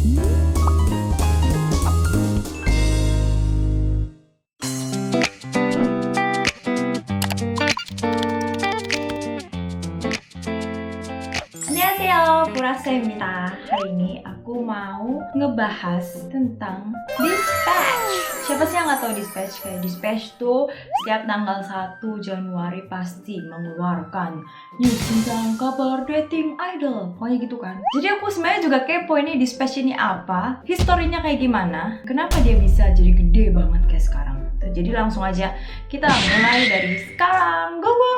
Annyeonghaseyo, Puraseimita. Hari ini aku mau ngebahas tentang Dispatch. Siapa sih yang nggak tahu Dispatch? Kayak Dispatch tuh setiap tanggal 1 Januari pasti mengeluarkan news tentang kabar dating idol. Pokoknya gitu kan. Jadi aku sebenarnya juga kepo ini Dispatch ini apa, historinya kayak gimana, kenapa dia bisa jadi gede banget kayak sekarang. Jadi langsung aja kita mulai dari sekarang. Go go!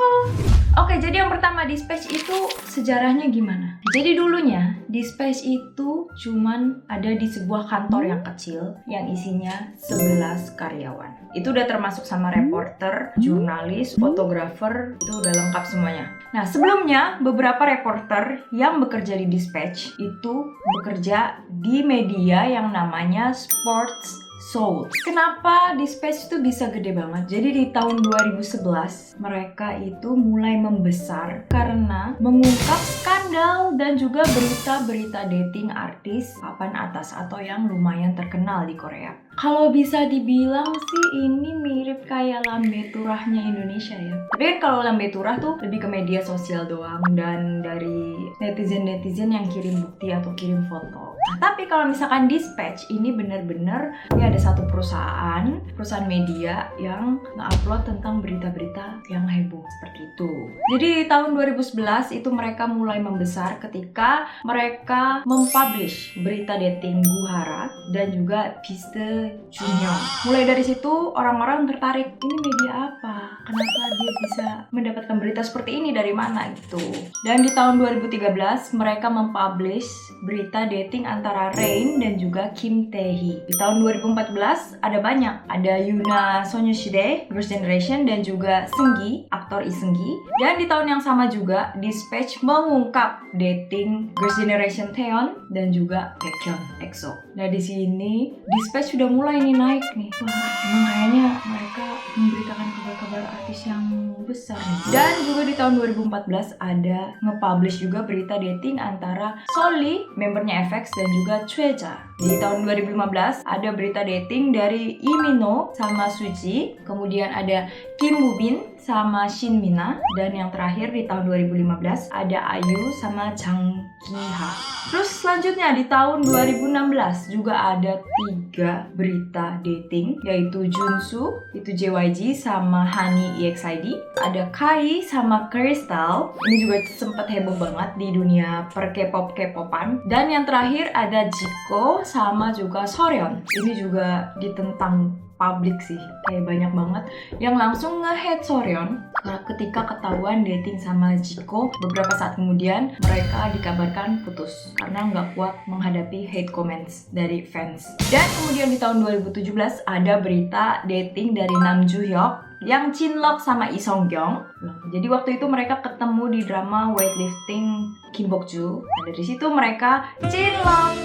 Oke, jadi yang pertama Dispatch itu sejarahnya gimana? Jadi dulunya Dispatch itu cuman ada di sebuah kantor yang kecil yang isinya 11 karyawan. Itu udah termasuk sama reporter, jurnalis, fotografer, itu udah lengkap semuanya. Nah, sebelumnya beberapa reporter yang bekerja di Dispatch itu bekerja di media yang namanya Sports Soul. Kenapa Dispatch itu bisa gede banget? Jadi di tahun 2011 mereka itu mulai membesar karena mengungkap skandal dan juga berita-berita dating artis papan atas atau yang lumayan terkenal di Korea. Kalau bisa dibilang sih ini mirip kayak Lambe Turahnya Indonesia ya. Tapi kan kalau Lambe Turah tuh lebih ke media sosial doang dan dari netizen-netizen yang kirim bukti atau kirim foto. Nah, tapi kalau misalkan Dispatch ini bener-bener ya ada satu perusahaan media yang nge-upload tentang berita-berita yang heboh seperti itu. Jadi di tahun 2011 itu mereka mulai membesar ketika mereka mempublish berita dating Guhara dan juga Piste Junior. Mulai dari situ orang-orang tertarik, ini media apa? Kenapa dia bisa mendapatkan berita seperti ini dari mana gitu. Dan di tahun 2013 mereka mempublish berita dating antara Rain dan juga Kim Tae-hee. Di tahun 2014 ada banyak, ada Yoona Sonushide, Girls' Generation, dan juga Seunggi, aktor Lee Seunggi. Dan di tahun yang sama juga Dispatch mengungkap dating Girls' Generation Taeyeon dan juga Baekhyun EXO. Nah di sini Dispatch sudah mulai nih naik nih. Wah, emang kayaknya mereka memberitakan kabar-kabar artis yang besar nih. Dan juga di tahun 2014 ada nge-publish juga berita dating antara Solly, membernya FX, dan juga Chweja. Di tahun 2015 ada berita dating dari Lee Min-ho sama Suji, kemudian ada Kim Woo-bin sama Shin Mina, dan yang terakhir di tahun 2015 ada Ayu sama Jang Ki-ha. Terus selanjutnya di tahun 2016 juga ada 3 berita dating, yaitu Junsu, itu JYG sama Hani EXID, ada Kai sama Crystal, ini juga sempat heboh banget di dunia per K-pop-K-popan, dan yang terakhir ada Jiko sama juga Soryeon, ini juga ditentang publik sih, kayak banyak banget yang langsung nge-hate Soryeon ketika ketahuan dating sama Jiko. Beberapa saat kemudian mereka dikabarkan putus karena nggak kuat menghadapi hate comments dari fans. Dan kemudian di tahun 2017 ada berita dating dari Nam Joo Hyuk yang Chinlock sama Lee Sung Kyung. Jadi waktu itu mereka ketemu di drama Weightlifting Kim Bok Joo. Nah, dari situ mereka Chinlock.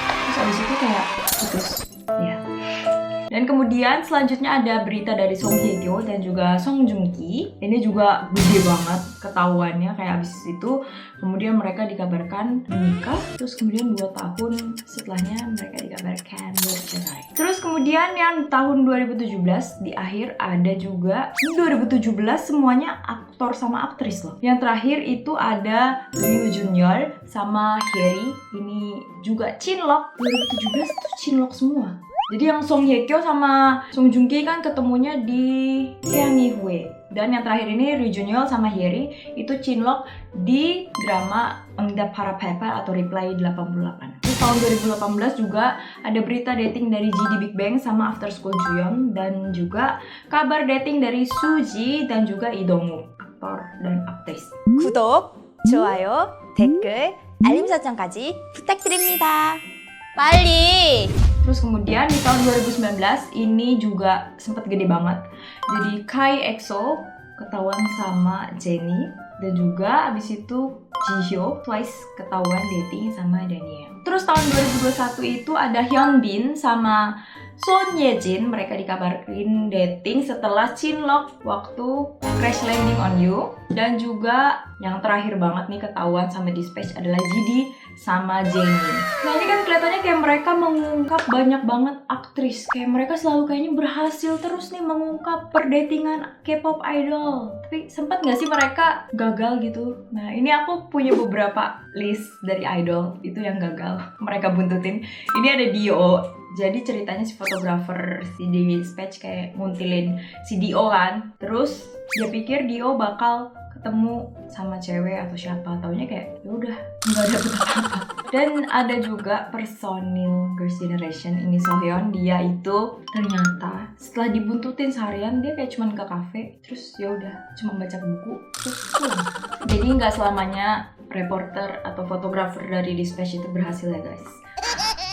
Terus abis itu kayak putus. Ya. Dan kemudian selanjutnya ada berita dari Song Hye Kyo dan juga Song Joong Ki. Ini juga gede banget ketahuannya, kayak abis itu kemudian mereka dikabarkan menikah. Terus kemudian 2 tahun setelahnya mereka dikabarkan bercerai. Terus kemudian yang tahun 2017 di akhir ada juga, ini 2017 semuanya aktor sama aktris loh. Yang terakhir itu ada Ryu Junior sama Harry, ini juga Chinlock. 2017 tuh Chinlock semua. Jadi yang Song Hye Kyo sama Song Joong Ki kan ketemunya di Seanggi Hue. Dan yang terakhir ini Ryu Junior sama Hyeri itu Chinlock di drama Engda Para Pepper atau Reply 88. Di tahun 2018 juga ada berita dating dari GD Big Bang sama After School Jooyoung, dan juga kabar dating dari Suji dan juga Lee Dong-wook, aktor dan aktris. 구독, 좋아요, 댓글, 알림 설정까지 부탁드립니다. 빨리! Terus kemudian di tahun 2019 ini juga sempat gede banget. Jadi Kai EXO ketahuan sama Jennie, dan juga abis itu Jihyo Twice ketahuan dating sama Daniel. Terus tahun 2021 itu ada Hyunbin sama Son Ye-jin, mereka dikabarin dating setelah Chinlock waktu Crash Landing on You. Dan juga yang terakhir banget nih ketahuan sama Dispatch adalah GD sama Jennie. Nah ini kan kelihatannya kayak mereka mengungkap banyak banget aktris. Kayak mereka selalu kayaknya berhasil terus nih mengungkap perdatingan K-pop idol. Tapi sempat nggak sih mereka gagal gitu? Nah ini aku punya beberapa list dari idol itu yang gagal mereka buntutin. Ini ada Dio. Jadi ceritanya si fotografer si Dispatch kayak nguntilin si Dio kan. Terus dia pikir Dio bakal ketemu sama cewek atau siapa, taunya kayak ya udah nggak ada apa-apa. Dan ada juga personil Girls' Generation ini Sohyeon, dia itu ternyata setelah dibuntutin seharian dia kayak cuman ke kafe terus ya udah cuma baca buku terus pulang. Jadi nggak selamanya reporter atau fotografer dari Dispatch itu berhasil ya guys.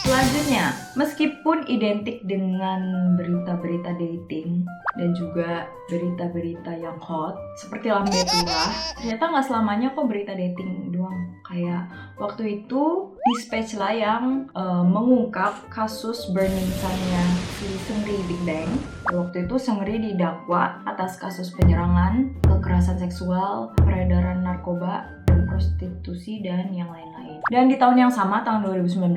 Selanjutnya, meskipun identik dengan berita-berita dating dan juga berita-berita yang hot seperti Lambe Turah, ternyata nggak selamanya kok berita dating doang. Kayak waktu itu Dispatch lah yang mengungkap kasus Burning Sun-nya si Seungri Big Bang. Waktu itu Seungri didakwa atas kasus penyerangan, kekerasan seksual, peredaran narkoba, dan prostitusi dan yang lain-lain. Dan di tahun yang sama, tahun 2019,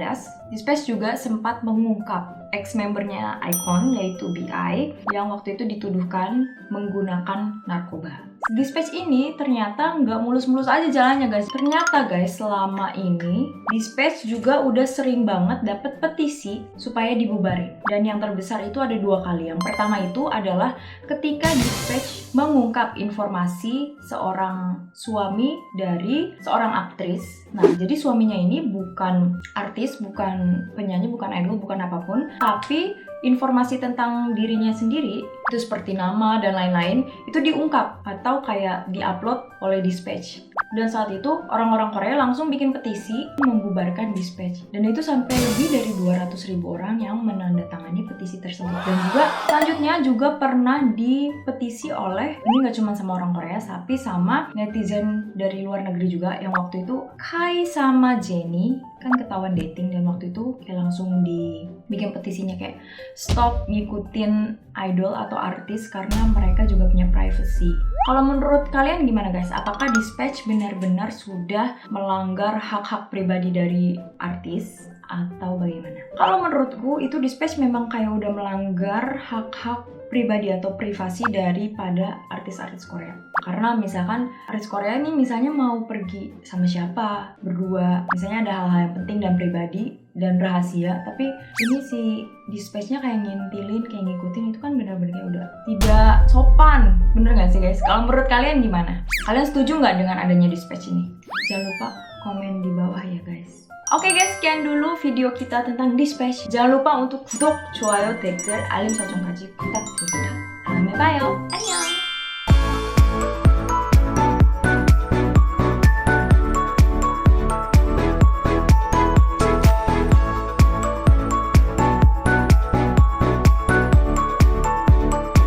Dispatch juga sempat mengungkap ex-membernya iKON yaitu BI yang waktu itu dituduhkan menggunakan narkoba. Dispatch ini ternyata nggak mulus-mulus aja jalannya guys. Ternyata guys selama ini Dispatch juga udah sering banget dapet petisi supaya dibubarin. Dan yang terbesar itu ada 2 kali. Yang pertama itu adalah ketika Dispatch mengungkap informasi seorang suami dari seorang aktris. Nah jadi suaminya ini bukan artis, bukan penyanyi, bukan idol, bukan apapun, tapi informasi tentang dirinya sendiri itu seperti nama dan lain-lain itu diungkap atau kayak diupload oleh Dispatch. Dan saat itu orang-orang Korea langsung bikin petisi membubarkan Dispatch. Dan itu sampai lebih dari 200.000 orang yang menandatangani petisi tersebut. Dan juga selanjutnya juga pernah dipetisi oleh, ini gak cuma sama orang Korea tapi sama netizen dari luar negeri juga, yang waktu itu Kai sama Jennie kan ketahuan dating dan waktu itu kayak langsung dibikin petisinya kayak stop ngikutin idol atau artis karena mereka juga punya privacy. Kalau menurut kalian gimana guys? Apakah Dispatch benar-benar sudah melanggar hak-hak pribadi dari artis atau bagaimana? Kalau menurutku itu Dispatch memang kayak udah melanggar hak-hak pribadi atau privasi daripada artis-artis Korea. Karena misalkan artis Korea ini misalnya mau pergi sama siapa, berdua, misalnya ada hal-hal yang penting dan pribadi dan rahasia, tapi ini si Dispatch-nya kayak ngintilin, kayak ngikutin, itu kan benar-benar kayak udah tidak sopan. Bener gak sih guys? Kalau menurut kalian gimana? Kalian setuju nggak dengan adanya Dispatch ini? Jangan lupa komen di bawah ya guys. Oke guys, sekian dulu video kita tentang Dispatch. Jangan lupa untuk 구독, 좋아요, 댓글, 알림 설정까지 부탁드립니다. 다음에 봐요. 안녕!